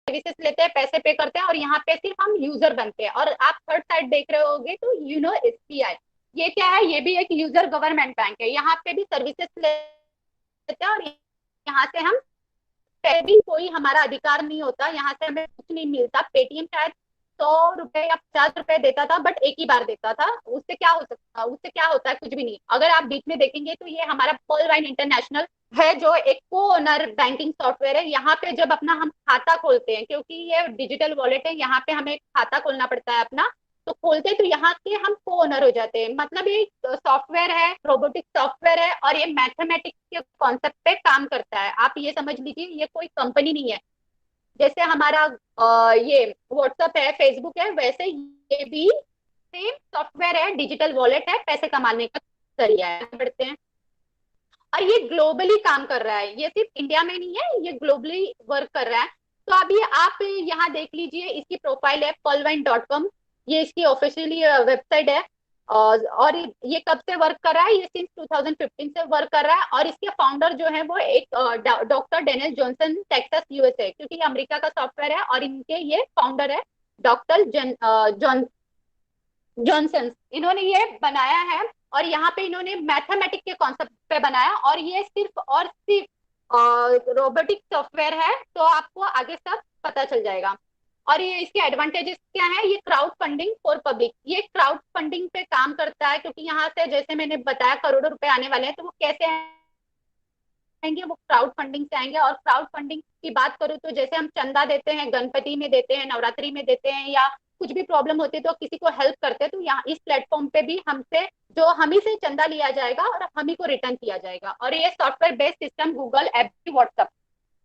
Services लेते हैं, पैसे पे करते हैं, और यहाँ पे सिर्फ हम यूजर बनते हैं। और आप थर्ड साइड देख रहे होगे तो यूनो एसबीआई, ये क्या है, ये भी एक यूजर गवर्नमेंट बैंक है। यहाँ पे भी सर्विसेज लेते हैं, और यहाँ से हम पे भी कोई हमारा अधिकार नहीं होता, यहाँ से हमें कुछ नहीं मिलता। पेटीएम शायद 100 रुपए या 50 रुपए देता था, बट एक ही बार देता था। उससे क्या हो सकता, उससे क्या होता है, कुछ भी नहीं। अगर आप बीच में देखेंगे तो ये हमारा पर्ल वाइन इंटरनेशनल है, जो एक को ओनर बैंकिंग सॉफ्टवेयर है। यहाँ पे जब अपना हम खाता खोलते हैं, क्योंकि ये डिजिटल वॉलेट है, यहाँ पे हमें खाता खोलना पड़ता है अपना, तो खोलते हैं तो यहाँ के हम को ओनर हो जाते हैं। मतलब ये सॉफ्टवेयर है, रोबोटिक सॉफ्टवेयर है, और ये मैथमेटिक्स के कॉन्सेप्ट पे काम करता है। आप ये समझ लीजिए, ये कोई कंपनी नहीं है। जैसे हमारा ये व्हाट्सएप है, फेसबुक है, वैसे ये भी सेम सॉफ्टवेयर है, डिजिटल वॉलेट है, पैसे कमाने का जरिया है। बढ़ते हैं। और ये ग्लोबली काम कर रहा है, ये सिर्फ इंडिया में नहीं है, ये ग्लोबली वर्क कर रहा है। तो अभी आप यहाँ देख लीजिए, इसकी प्रोफाइल है pearlwine.com, ये इसकी ऑफिशियली वेबसाइट है। और ये कब से वर्क कर रहा है, ये सिंस 2015 से वर्क कर रहा है। और इसके फाउंडर जो है वो एक doctor Dennis Johnson, Texas USA, क्योंकि ये अमेरिका का सॉफ्टवेयर है, और इनके ये फाउंडर है डॉक्टर जॉनसन। इन्होंने ये बनाया है, और यहाँ पे इन्होंने मैथमेटिक के कॉन्सेप्ट पे बनाया, और ये सिर्फ और सिर्फ रोबोटिक सॉफ्टवेयर है। तो आपको आगे सब पता चल जाएगा। और ये इसके एडवांटेजेस क्या है, ये क्राउड फंडिंग फॉर पब्लिक, ये क्राउड फंडिंग पे काम करता है, क्योंकि यहाँ से जैसे मैंने बताया करोड़ों रुपए आने वाले हैं, तो वो कैसे आएंगे, वो क्राउड फंडिंग से आएंगे। और क्राउड फंडिंग की बात करूँ तो जैसे हम चंदा देते हैं, गणपति में देते हैं, नवरात्रि में देते हैं, या कुछ भी प्रॉब्लम होती है तो किसी को हेल्प करते हैं, तो यहाँ इस प्लेटफॉर्म पे भी हमसे जो हम ही से चंदा लिया जाएगा और हम ही को रिटर्न किया जाएगा। और ये software based system Google app भी, व्हाट्सअप,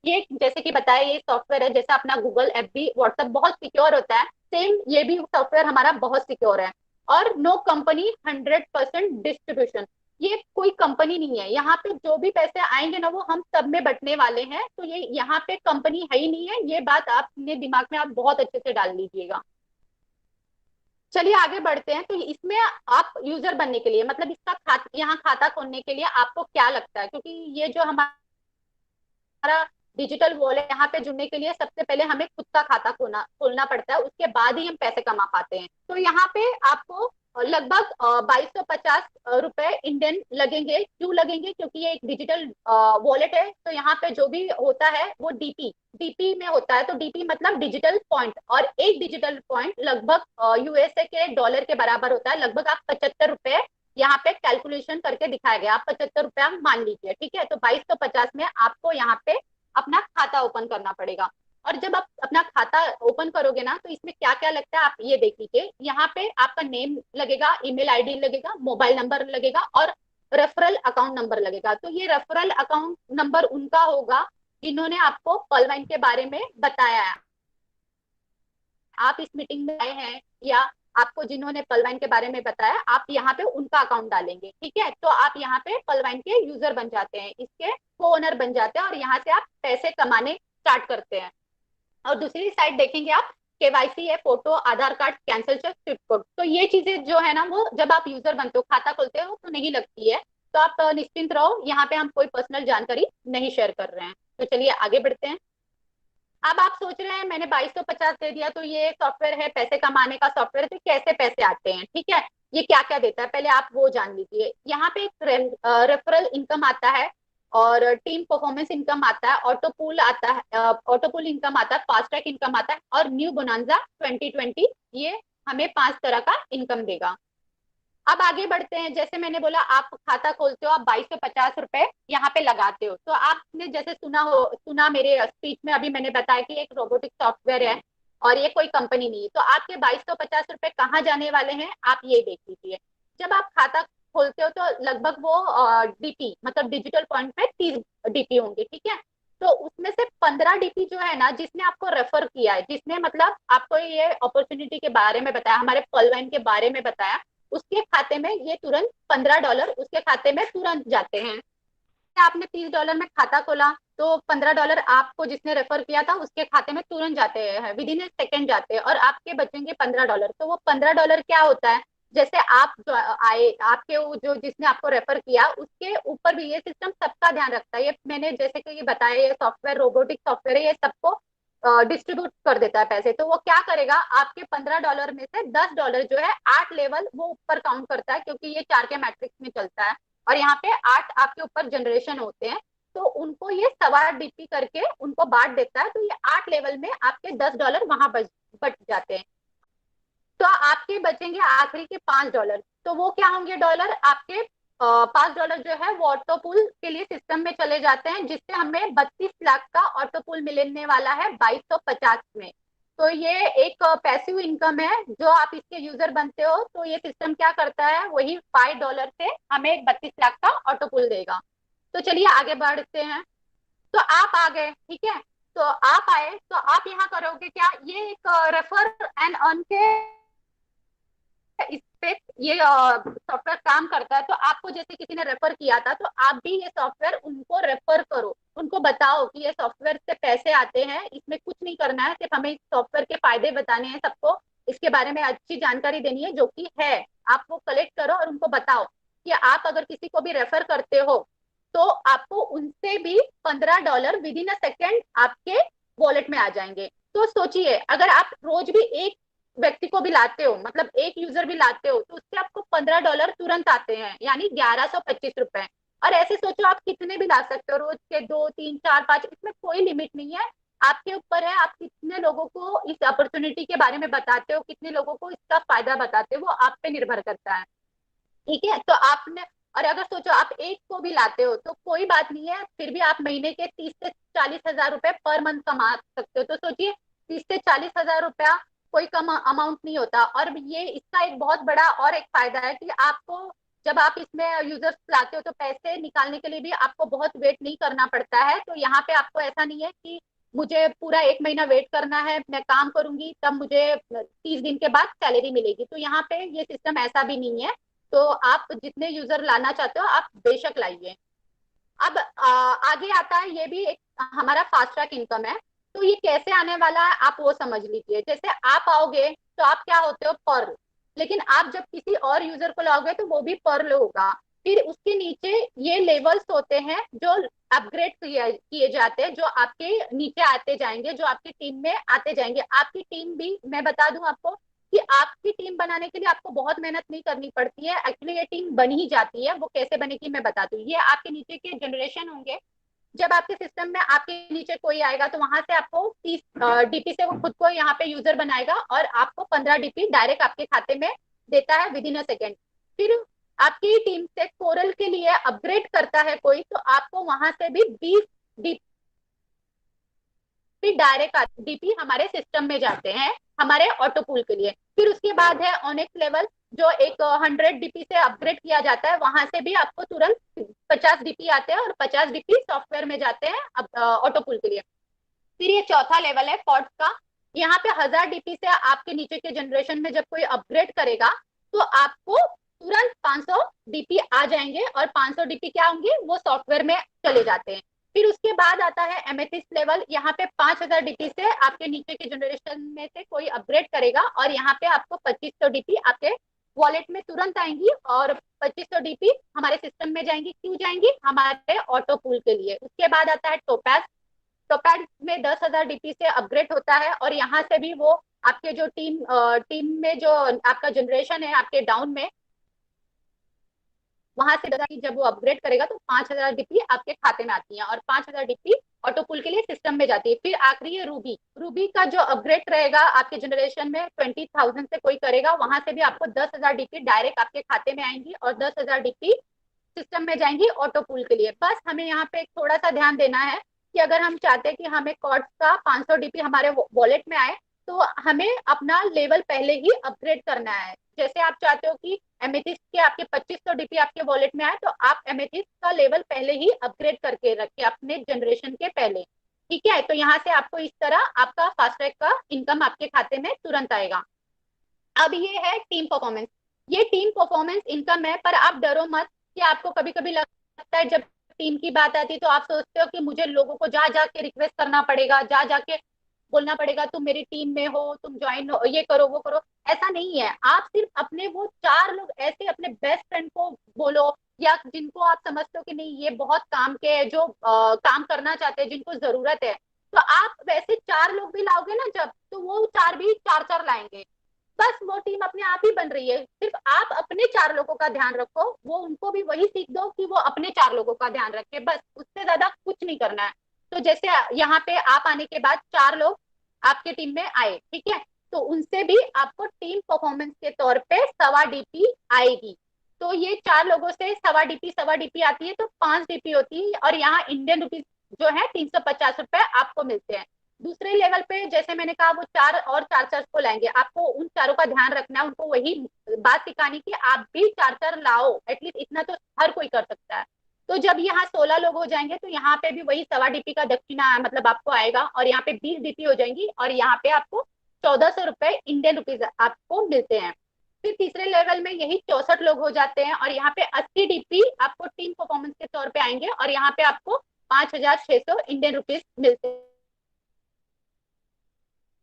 ये जैसे कि बताया, ये सॉफ्टवेयर है जैसा अपना गूगल ऐप भी, व्हाट्सएप बहुत सिक्योर होता है, सेम ये भी सॉफ्टवेयर हमारा बहुत सिक्योर है। और नो कंपनी 100% डिस्ट्रीब्यूशन, ये कोई कंपनी नहीं है। यहाँ पे जो भी पैसे आएंगे ना, वो हम सब में बंटने वाले हैं। तो ये यहाँ पे कंपनी है ही नहीं है, ये बात आपने दिमाग में आप बहुत अच्छे से डाल लीजिएगा। चलिए आगे बढ़ते हैं। तो इसमें आप यूजर बनने के लिए, मतलब इसका यहाँ खाता खोलने के लिए आपको क्या लगता है, क्योंकि ये जो हमारा हमारा डिजिटल वॉलेट, यहाँ पे जुड़ने के लिए सबसे पहले हमें खुद का खाता खोलना खोलना पड़ता है, उसके बाद ही हम पैसे कमा पाते हैं। तो यहाँ पे आपको लगभग 2250 रुपए इंडियन लगेंगे। क्यों लगेंगे, क्योंकि ये एक डिजिटल वॉलेट है। तो यहाँ पे जो भी होता है वो डीपी डीपी में होता है। तो डीपी मतलब डिजिटल पॉइंट, और एक डिजिटल पॉइंट लगभग यूएसए के डॉलर के बराबर होता है। लगभग आप 75 रुपए यहाँ पे कैलकुलेशन करके दिखाया गया, आप 75 रुपया मान लीजिए, ठीक है। तो 2250 में आपको यहाँ पे अपना खाता ओपन करना पड़ेगा। और जब आप अपना खाता ओपन करोगे ना, तो इसमें क्या क्या लगता है आप ये देख लीजिए। यहाँ पे आपका नेम लगेगा, ईमेल आईडी लगेगा, मोबाइल नंबर लगेगा, और रेफरल अकाउंट नंबर लगेगा। तो ये रेफरल अकाउंट नंबर उनका होगा जिन्होंने आपको पॉलवाइन के बारे में बताया है। आप इस मीटिंग में आए हैं, या आपको जिन्होंने पलवाइन के बारे में बताया, आप यहाँ पे उनका अकाउंट डालेंगे, ठीक है। तो आप यहाँ पे पलवाइन के यूजर बन जाते हैं, इसके को ओनर बन जाते हैं, और यहाँ से आप पैसे कमाने स्टार्ट करते हैं। और दूसरी साइड देखेंगे आप, केवाईसी है, photo, Aadhaar card, cancel cheque, SWIFT code. तो ये चीजें जो है ना, वो जब आप यूजर बनते हो, खाता खोलते हो, तो नहीं लगती है। तो आप निश्चिंत रहो, यहाँ पे हम कोई पर्सनल जानकारी नहीं शेयर कर रहे हैं। तो चलिए आगे बढ़ते हैं। अब आप सोच रहे हैं मैंने 2250 दे दिया, तो ये सॉफ्टवेयर है, पैसे कमाने का सॉफ्टवेयर है, तो कैसे पैसे आते हैं, ठीक है। ये क्या क्या देता है, पहले आप वो जान लीजिए। यहाँ पे एक रेफरल इनकम आता है, और टीम परफॉर्मेंस इनकम आता है, ऑटो पूल आता है, ऑटो पूल इनकम आता है, फास्ट ट्रैक इनकम आता है, और न्यू बोनांजा 2020, ये हमें 5 तरह का इनकम देगा। अब आगे बढ़ते हैं। जैसे मैंने बोला, आप खाता खोलते हो, आप 2250 रुपए यहाँ पे लगाते हो। तो आपने जैसे सुना मेरे स्पीच में, अभी मैंने बताया कि एक रोबोटिक सॉफ्टवेयर है, और ये कोई कंपनी नहीं है। तो आपके 2250 रुपए कहाँ जाने वाले हैं, आप ये देख लीजिए। जब आप खाता खोलते हो तो लगभग वो डीपी, मतलब डिजिटल पॉइंट पे 30 डीपी होंगे, ठीक है। तो उसमें से 15 डीपी जो है ना, जिसने आपको रेफर किया है, जिसने मतलब आपको ये अपॉर्चुनिटी के बारे में बताया, हमारे पॉलवाइन के बारे में बताया, उसके खाते में ये तुरंत $15 उसके खाते में तुरंत जाते हैं। आपने $30 में खाता खोला, तो $15 आपको जिसने रेफर किया था उसके खाते में तुरंत जाते हैं, विद इन ए सेकेंड जाते हैं, और आपके बचेंगे $15। तो वो $15 क्या होता है, जैसे आप जो आए, आपके जो जिसने आपको रेफर किया, उसके ऊपर भी ये सिस्टम सबका ध्यान रखता है। ये मैंने जैसे कि ये बताया, ये सॉफ्टवेयर रोबोटिक सॉफ्टवेयर है, ये सबको डिस्ट्रीब्यूट कर देता है पैसे। तो वो क्या करेगा, आपके $15 में से $10 जो है 8 लेवल वो ऊपर काउंट करता है, क्योंकि ये 4 के मैट्रिक्स में चलता है और यहाँ पे 8 आपके ऊपर जनरेशन होते हैं। तो उनको ये सवा डीपी करके उनको बांट देता है, तो ये 8 लेवल में आपके $10 वहां बच जाते हैं। तो आपके बचेंगे आखिरी के $5। तो वो क्या होंगे डॉलर, आपके $5 जो है वो ऑटोपूल के लिए सिस्टम में चले जाते हैं, जिससे हमें 32 लाख का ऑटोपूल मिलने वाला है 2250 में। तो ये एक पैसिव इनकम है, जो आप इसके यूजर बनते हो तो ये सिस्टम क्या करता है, वही $5 से हमें 32 लाख का ऑटोपूल देगा। तो चलिए आगे बढ़ते हैं। तो आप आ गए, ठीक है। तो आप आए तो आप यहाँ करोगे क्या, ये एक रेफर एंड अर्न के इस पे ये सॉफ्टवेयर काम करता है। तो आपको जैसे किसी ने रेफर किया था, तो आप भी ये सॉफ्टवेयर उनको रेफर करो, उनको बताओ कि ये सॉफ्टवेयर से पैसे आते हैं, इसमें कुछ नहीं करना है, सिर्फ हमें इस सॉफ्टवेयर के फायदे बताने हैं सबको, इसके बारे में अच्छी जानकारी देनी है जो कि है। आप वो कलेक्ट करो और उनको बताओ कि आप अगर किसी को भी रेफर करते हो तो आपको उनसे भी $15 विद इन अ सेकेंड आपके वॉलेट में आ जाएंगे। तो सोचिए, अगर आप रोज भी एक व्यक्ति को भी लाते हो, मतलब एक यूजर भी लाते हो, तो उससे आपको $15 तुरंत आते हैं, यानी ₹1125। और ऐसे सोचो आप कितने भी ला सकते हो, रोज के 2 3 4 5, इसमें कोई लिमिट नहीं है। आपके ऊपर है, आप कितने लोगों को इस अपॉर्चुनिटी के बारे में बताते हो, कितने लोगों को इसका फायदा बताते हो, वो आप पे निर्भर करता है। ठीक है, तो आपने, और अगर सोचो आप एक को भी लाते हो तो कोई बात नहीं है, फिर भी आप महीने के 30 से 40 हजार रुपए पर मंथ कमा सकते हो। तो सोचिए, 30 से 40 हजार रुपया कोई कम अमाउंट नहीं होता। और ये इसका एक बहुत बड़ा और एक फायदा है कि आपको, जब आप इसमें यूजर्स लाते हो तो पैसे निकालने के लिए भी आपको बहुत वेट नहीं करना पड़ता है। तो यहाँ पे आपको ऐसा नहीं है कि मुझे पूरा एक महीना वेट करना है, मैं काम करूंगी तब मुझे 30 दिन के बाद सैलरी मिलेगी। तो यहाँ पे ये सिस्टम ऐसा भी नहीं है। तो आप जितने यूजर लाना चाहते हो आप बेशक लाइए। अब आगे आता है, ये भी एक हमारा फास्ट ट्रैक इनकम है। तो ये कैसे आने वाला है आप वो समझ लीजिए। जैसे आप आओगे तो आप क्या होते हो, पर्ल। लेकिन आप जब किसी और यूजर को लाओगे तो वो भी पर्ल होगा। फिर उसके नीचे ये लेवल्स होते हैं जो अपग्रेड किए जाते हैं, जो आपके नीचे आते जाएंगे, जो आपकी टीम में आते जाएंगे। आपकी टीम भी मैं बता दूं आपको कि आपकी टीम बनाने के लिए आपको बहुत मेहनत नहीं करनी पड़ती है, एक्चुअली ये टीम बन ही जाती है। वो कैसे बनेगी मैं बता दूं, ये आपके नीचे के जनरेशन होंगे। जब आपके सिस्टम में आपके नीचे कोई आएगा तो वहां से आपको 30 डीपी से वो खुद को यहाँ पे यूजर बनाएगा और आपको 15 डीपी डायरेक्ट आपके खाते में देता है विद इन अ सेकेंड। फिर आपकी टीम से कोरल के लिए अपग्रेड करता है कोई, तो आपको वहां से भी 20 फिर डायरेक्ट डीपी हमारे सिस्टम में जाते हैं हमारे ऑटो पूल के लिए। फिर उसके बाद है ऑनेक्स लेवल, जो एक 100 डीपी से अपग्रेड किया जाता है, वहां से भी आपको तुरंत 50 डीपी आते हैं और 50 डीपी सॉफ्टवेयर में जाते हैं ऑटो पूल के लिए। फिर ये चौथा लेवल है पॉड्स का। यहाँ पे 1000 डीपी से आपके नीचे के जनरेशन में जब कोई अपग्रेड करेगा तो आपको तुरंत 500 डीपी आ जाएंगे, और 500 डीपी क्या होंगे, वो सॉफ्टवेयर में चले जाते हैं। फिर उसके बाद आता है एमेथिस्ट लेवल। यहाँ पे 5000 डीपी से आपके नीचे के जनरेशन में से कोई अपग्रेड करेगा और यहाँ पे आपको 2500 डीपी आपके वॉलेट में तुरंत आएंगी, और 2500 डीपी हमारे सिस्टम में जाएंगी। क्यों जाएंगी, हमारे ऑटो पूल के लिए। उसके बाद आता है टोपैज। टोपैड में 10,000 डीपी से अपग्रेड होता है, और यहाँ से भी वो आपके जो टीम में जो आपका जनरेशन है आपके डाउन में, वहां से जब वो अपग्रेड करेगा तो 5000 डीपी आपके खाते में आती है, और 5000 डीपी ऑटो पुल के लिए सिस्टम में जाती है। फिर आखिरी है रूबी। रूबी का जो अपग्रेड रहेगा आपके जनरेशन में 20,000 से कोई करेगा, वहां से भी आपको 10,000 डीपी डायरेक्ट आपके खाते में आएंगी, और 10,000 डीपी सिस्टम में जाएंगी ऑटो पूल के लिए। बस हमें यहाँ पे थोड़ा सा ध्यान देना है कि अगर हम चाहते हैं कि हमें कॉर्ड्स का 500 डीपी हमारे वॉलेट में आए, तो हमें अपना लेवल पहले ही अपग्रेड करना है। जैसे आप चाहते हो कि एमेथिस्ट के आपके 2500 डीपी आपके वॉलेट में आए, तो आप एमेथिस्ट का लेवल पहले ही अपग्रेड करके रखे अपने जनरेशन के पहले। ठीक है, तो यहाँ से आपको इस तरह आपका फास्ट ट्रैक का इनकम आपके खाते में तुरंत आएगा। अब ये है टीम परफॉर्मेंस। ये टीम परफॉर्मेंस इनकम है, पर आप डरो मत कि आपको कभी कभी लगता है जब टीम की बात आती है तो आप सोचते हो कि मुझे लोगों को जा जाके रिक्वेस्ट करना पड़ेगा, जा जाके बोलना पड़ेगा तुम मेरी टीम में हो, तुम ज्वाइन हो, ये करो वो करो। ऐसा नहीं है। आप सिर्फ अपने वो 4 लोग ऐसे अपने बेस्ट फ्रेंड को बोलो, या जिनको आप समझते हो कि नहीं ये बहुत काम के हैं, जो काम करना चाहते हैं, जिनको जरूरत है, तो आप वैसे 4 लोग भी लाओगे ना जब, तो वो चार भी 4-4 लाएंगे। बस वो टीम अपने आप ही बन रही है। सिर्फ आप अपने 4 लोगों का ध्यान रखो, वो उनको भी वही सीख दो कि वो अपने 4 लोगों का ध्यान रखे, बस उससे ज्यादा कुछ नहीं करना है। तो जैसे यहाँ पे आप आने के बाद 4 लोग आपके टीम में आए, ठीक है, तो उनसे भी आपको टीम परफॉर्मेंस के तौर पे 1.25 DP आएगी। तो ये 4 लोगों से 1.25 आती है, तो 5 DP होती है, और यहाँ इंडियन रुपीज जो है 350 रुपए आपको मिलते हैं। दूसरे लेवल पे जैसे मैंने कहा, वो 4 और 4 को लाएंगे, आपको उन चारों का ध्यान रखना है, उनको वही बात सिखानी कि आप भी 4 लाओ, एटलीस्ट इतना तो हर कोई कर सकता है। तो जब यहाँ 16 लोग हो जाएंगे, तो यहाँ पे भी वही 1.25 DP का दक्षिणा मतलब आपको आएगा, और यहाँ पे 20 DP हो जाएंगी, और यहाँ पे आपको 1400 रुपए इंडियन रुपीज आपको मिलते हैं। फिर तीसरे लेवल में यही 64 लोग हो जाते हैं, और यहाँ पे 80 DP आपको टीम परफॉर्मेंस के तौर पे आएंगे, और यहाँ पे आपको 5,600 इंडियन रुपीज मिलते हैं।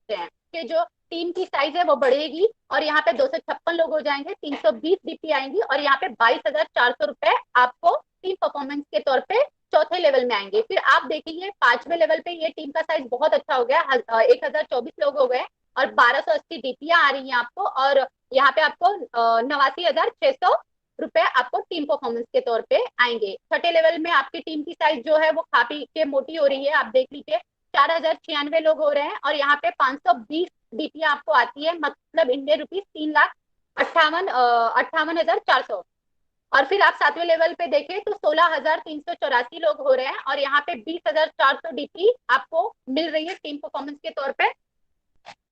हैं कि जो टीम की साइज है वो बढ़ेगी, और यहाँ पे 256 लोग हो जाएंगे, 320 DP आएंगी, और यहाँ पे 22,400 रुपए आपको टीम परफॉर्मेंस के तौर पे चौथे लेवल में आएंगे। फिर आप देखेंगे 5वें लेवल पे ये टीम का साइज बहुत अच्छा हो गया, 1,024 लोग हो गए, और 1280 DP आ रही है आपको, और यहाँ पे आपको 89,600 रुपए आपको टीम परफॉर्मेंस के तौर पे आएंगे। छठे लेवल में आपकी टीम की साइज जो है वो खा पी के मोटी हो रही है, आप देख लीजिए 4,096 लोग हो रहे हैं, और यहाँ पे 520 DP आपको आती है, मतलब इंडियन रुपीज 3,58,400। और फिर आप 7वें लेवल पे देखें तो 16,384 लोग हो रहे हैं, और यहाँ पे 20,400 DP आपको मिल रही है टीम परफॉर्मेंस के तौर पे।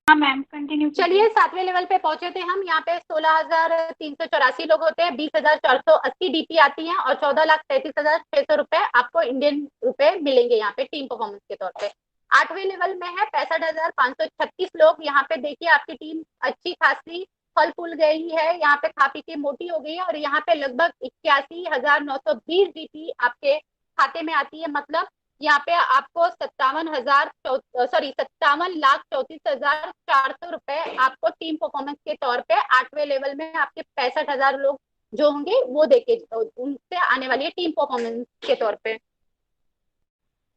हाँ मैम, कंटिन्यू कीजिए। चलिए 7वें लेवल पे पहुंचे थे हम, यहाँ पे 16,384 लोग होते हैं, 20,480 DP आती हैं, और 14,33,600 रुपए आपको इंडियन रुपए मिलेंगे यहाँ पे टीम परफॉर्मेंस के तौर पे। 8वें लेवल में है 65,536 लोग, यहाँ पे देखिए आपकी टीम अच्छी खासी फल फूल गई है, यहाँ पे खा पी के मोटी हो गई है, और यहाँ पे लगभग 81,920 DP आपके खाते में आती है, मतलब यहाँ पे आपको 57,34,400 रुपए आपको टीम परफॉर्मेंस के तौर पे 8वें लेवल में आपके 65,000 लोग जो होंगे वो देके उनसे आने वाली है टीम परफॉर्मेंस के तौर पे।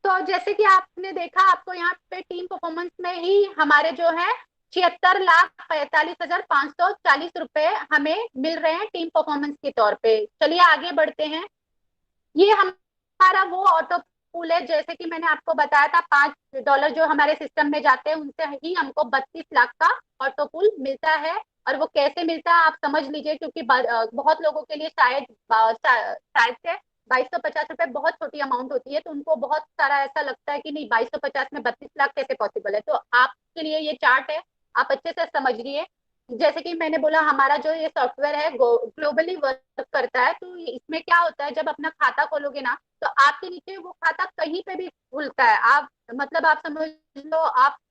तो जैसे कि आपने देखा, आपको यहाँ पे टीम परफॉर्मेंस में ही हमारे जो है 76,45,540 रुपए हमें मिल रहे हैं टीम परफॉर्मेंस के तौर पे। चलिए आगे बढ़ते हैं। ये हमारा वो ऑटो पूल है, जैसे कि मैंने आपको बताया था, $5 जो हमारे सिस्टम में जाते हैं उनसे ही हमको 32 लाख का ऑटो पूल मिलता है। और वो कैसे मिलता है आप समझ लीजिए, क्योंकि बहुत लोगों के लिए शायद शायद से 2,250 रुपए बहुत छोटी अमाउंट होती है, तो उनको बहुत सारा ऐसा लगता है कि नहीं, 2,250 में 32 लाख कैसे पॉसिबल है। तो आपके लिए ये चार्ट है, आप अच्छे से समझिए। जैसे कि मैंने बोला, हमारा जो ये सॉफ्टवेयर है ग्लोबली वर्क करता है, तो इसमें क्या होता है, जब अपना खाता खोलोगे ना, तो आपके नीचे वो खाता कहीं पे भी खुलता है। आप मतलब आप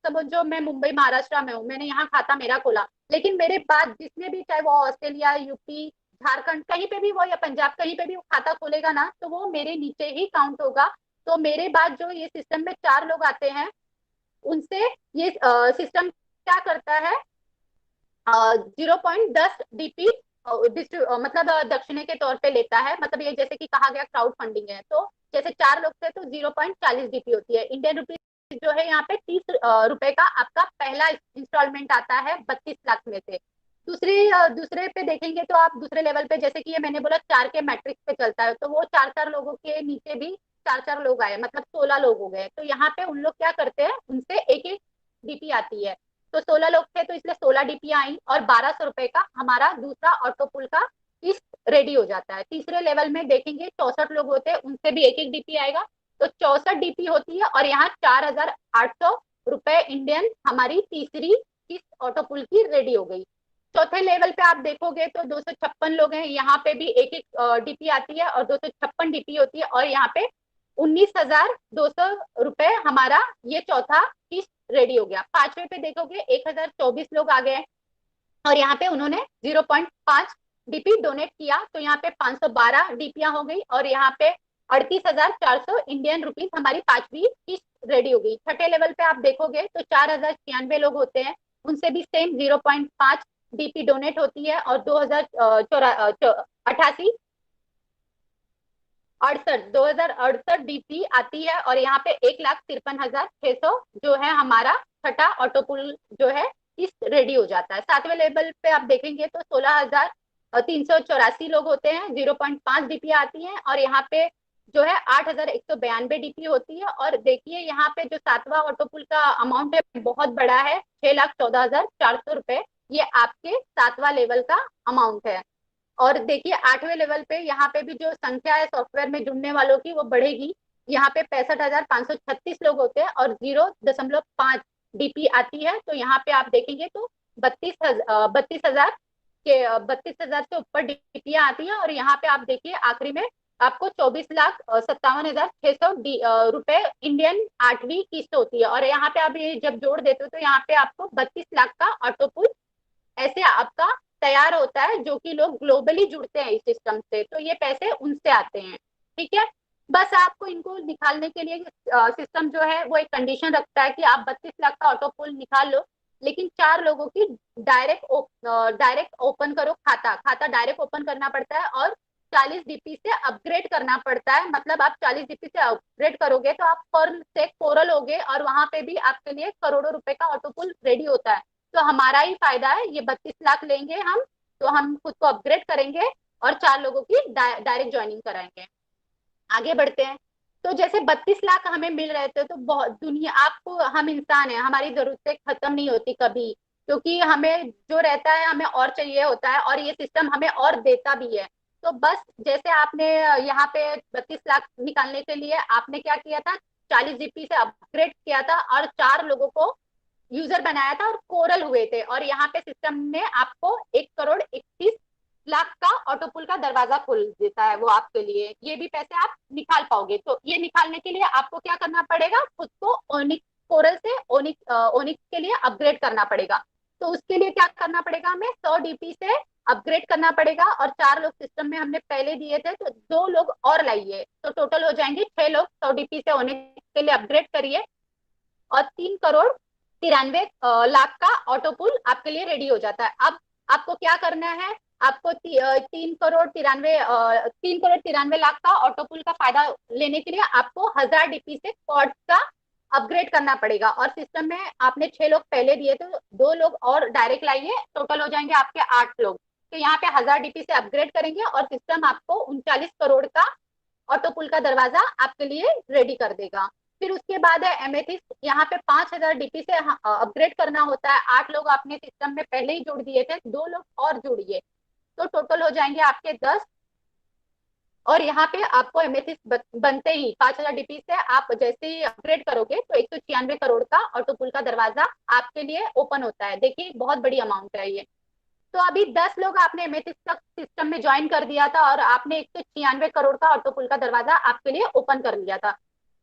समझो मैं मुंबई महाराष्ट्र में हूँ, मैंने यहाँ खाता मेरा खोला, लेकिन मेरे बाद जिसने भी, चाहे वो ऑस्ट्रेलिया, यूपी, झारखंड, कहीं पे भी वो, या पंजाब, कहीं पे भी वो खाता खोलेगा ना, तो वो मेरे नीचे ही काउंट होगा। तो मेरे बाद जो ये सिस्टम में 4 लोग आते हैं, उनसे ये सिस्टम क्या करता है, 0.10 DP मतलब दक्षिणे के तौर पे लेता है। मतलब ये जैसे कि कहा गया क्राउड फंडिंग है, तो जैसे 4 लोग थे तो 0.40 DP होती है। इंडियन रुपीज जो है यहाँ पे 30 रुपए का आपका पहला इंस्टॉलमेंट आता है 32 लाख में से। दूसरे पे देखेंगे तो आप दूसरे लेवल पे, जैसे कि ये मैंने बोला 4 के मैट्रिक्स पे चलता है, तो वो 4-4 लोगों के नीचे भी 4-4 लोग आए, मतलब 16 लोग हो गए। तो यहाँ पे उन लोग क्या करते हैं, उनसे एक एक DP आती है। तो 16 लोग थे तो इसलिए 16 DP आई, और 1,200 रुपए का हमारा दूसरा ऑटो पुल का किस्त रेडी हो जाता है। तीसरे लेवल में देखेंगे 64 लोग होते हैं, उनसे भी एक एक DP आएगा, तो 64 DP होती है, और यहाँ 4,800 रुपए इंडियन हमारी तीसरी किस्त ऑटो पुल की रेडी हो गई। चौथे लेवल पे आप देखोगे तो 256 लोग हैं, यहाँ पे भी एक एक DP आती है, और 256 DP होती है, और यहाँ पे 19,200 रुपए हमारा ये चौथा किस्त रेडी हो गया। 5वें पे देखोगे 1,024 लोग आ गए, और यहाँ पे उन्होंने 0.5 DP डोनेट किया, तो यहाँ पे 512 DP हो गई, और यहाँ पे 38,400 इंडियन रुपीज हमारी पांचवी किस्त रेडी हो गई। छठे लेवल पे आप देखोगे तो 4,096 लोग होते हैं, उनसे भी सेम 0.5 DP डोनेट होती है, और 2,088 68 2068 डीपी आती है और यहाँ पे 1,53,600 जो है हमारा छठा ऑटो पुल जो है इस रेडी हो जाता है। 7वें लेवल पे आप देखेंगे तो 16,384 लोग होते हैं, 0.5 डीपी आती है और यहाँ पे जो है 8,192 डीपी होती है। और देखिए यहाँ पे जो 7वां ऑटो पुल का अमाउंट है बहुत बड़ा है, 6,14,400 रुपए, ये आपके 7वां लेवल का अमाउंट है। और देखिए 8वें लेवल पे यहाँ पे भी जो संख्या है सॉफ्टवेयर में जुड़ने वालों की वो बढ़ेगी। यहाँ पे 65,536 लोग होते हैं और 0.5 डीपी आती है। तो यहाँ पे आप देखेंगे तो 32,000 के 32,000 से ऊपर डीपीयां आती है। और यहाँ पे आप देखिए आखिरी में आपको 24,57,600 रुपए इंडियन 8वीं किस्त होती है। और यहाँ पे आप ये जब जोड़ देते हो तो यहाँ पे आपको 32 लाख का ऑटो पुल ऐसे आपका तैयार होता है, जो कि लोग ग्लोबली जुड़ते हैं इस सिस्टम से, तो ये पैसे उनसे आते हैं। ठीक है, बस आपको इनको निकालने के लिए सिस्टम जो है वो एक कंडीशन रखता है कि आप 32 लाख का ऑटो पुल निकाल लो, लेकिन 4 लोगों की डायरेक्ट ओपन करो खाता डायरेक्ट ओपन करना पड़ता है और 40 डीपी से अपग्रेड करना पड़ता है। मतलब आप 40 डीपी से अपग्रेड करोगे तो आप फर्म से कोरल होगे और वहां पे भी आपके लिए करोड़ों रुपए का ऑटो पुल रेडी होता है। तो हमारा ही फायदा है, ये 32 लाख लेंगे हम, तो हम खुद को अपग्रेड करेंगे और 4 लोगों की डायरेक्ट ज्वाइनिंग कराएंगे। आगे बढ़ते हैं। तो जैसे 32 लाख हमें मिल रहे थे तो बहुत दुनिया, आपको, हम इंसान है, हमारी जरूरतें खत्म नहीं होती कभी, क्योंकि हमें जो रहता है हमें और चाहिए होता है और ये सिस्टम हमें और देता भी है। तो बस जैसे आपने यहाँ पे 32 लाख निकालने के लिए आपने क्या किया था, 40 जीपी से अपग्रेड किया था और 4 लोगों को यूजर बनाया था और कोरल हुए थे। और यहाँ पे सिस्टम ने आपको 1,31,00,000 का ऑटो पुल का दरवाजा खोल देता है वो आपके लिए, ये भी पैसे आप निकाल पाओगे। तो ये निकालने के लिए आपको क्या करना पड़ेगा, खुद को ओनिक कोरल से ओनिक के लिए अपग्रेड करना पड़ेगा। तो उसके लिए क्या करना पड़ेगा, हमें 100 डीपी से अपग्रेड करना पड़ेगा और 4 लोग सिस्टम में हमने पहले दिए थे, तो 2 लोग और लाइए, तो टोटल हो जाएंगे 6 लोग। 100 डीपी से ओनिक के लिए अपग्रेड करिए और 3,93,00,000 का ऑटो पुल आपके लिए रेडी हो जाता है। अब आपको क्या करना है, आपको 3,93,00,000 का ऑटो पुल का फायदा लेने के लिए आपको 1000 डीपी से कॉर्ड का अपग्रेड करना पड़ेगा। और सिस्टम में आपने 6 लोग पहले दिए थे, 2 लोग और डायरेक्ट लाइए, टोटल हो जाएंगे आपके 8 लोग। तो यहाँ पे 1000 डीपी से अपग्रेड करेंगे और सिस्टम आपको 39 करोड़ का ऑटो पुल का दरवाजा आपके लिए रेडी कर देगा। फिर उसके बाद है एमेथिस्ट, यहाँ पे 5,000 डीपी से अपग्रेड करना होता है। 8 लोग आपने सिस्टम में पहले ही जोड़ दिए थे, 2 लोग और जोड़िए, तो टोटल हो जाएंगे आपके 10। और यहाँ पे आपको एमेथिस्ट बनते ही 5,000 डीपी से आप जैसे ही अपग्रेड करोगे तो 196 करोड़ का ऑटो पुल का दरवाजा आपके लिए ओपन होता है। देखिए बहुत बड़ी अमाउंट है ये। तो अभी 10 लोग आपने एमेथिस्ट तक सिस्टम में ज्वाइन कर दिया था और आपने 196 करोड़ का ऑटो पुल का दरवाजा आपके लिए ओपन कर लिया था।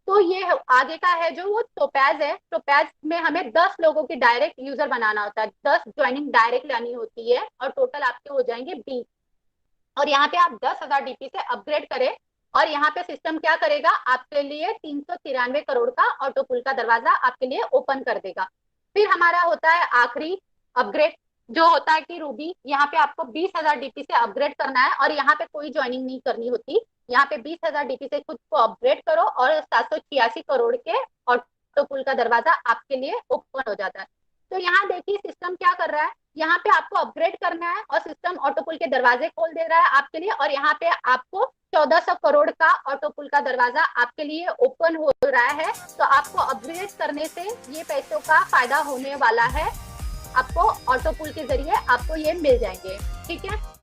तो ये आगे का है जो वो टोपैज है। टोपैज में हमें 10 लोगों की डायरेक्ट यूजर बनाना होता है, 10 ज्वाइनिंग डायरेक्ट लानी होती है और टोटल आपके हो जाएंगे 20। और यहाँ पे आप 10,000 डीपी से अपग्रेड करें और यहाँ पे सिस्टम क्या करेगा, आपके लिए 393 करोड़ का ऑटो पुल का दरवाजा आपके लिए ओपन कर देगा। फिर हमारा होता है आखिरी अपग्रेड, जो होता है कि रूबी। यहाँ पे आपको 20,000 डीपी से अपग्रेड करना है और यहाँ पे कोई ज्वाइनिंग नहीं करनी होती। यहाँ पे 20,000 डीपी से खुद को अपग्रेड करो और 786 करोड़ के ऑटो पुल का दरवाजा आपके लिए ओपन हो जाता है। तो यहाँ देखिए सिस्टम क्या कर रहा है, यहाँ पे आपको अपग्रेड करना है और सिस्टम ऑटो पुल के दरवाजे खोल दे रहा है आपके लिए। और यहाँ पे आपको 1400 करोड़ का ऑटो पुल का दरवाजा आपके लिए ओपन हो रहा है। तो आपको अपग्रेड करने से ये पैसों का फायदा होने वाला है, आपको ऑटो पुल के जरिए आपको ये मिल जाएंगे। ठीक है।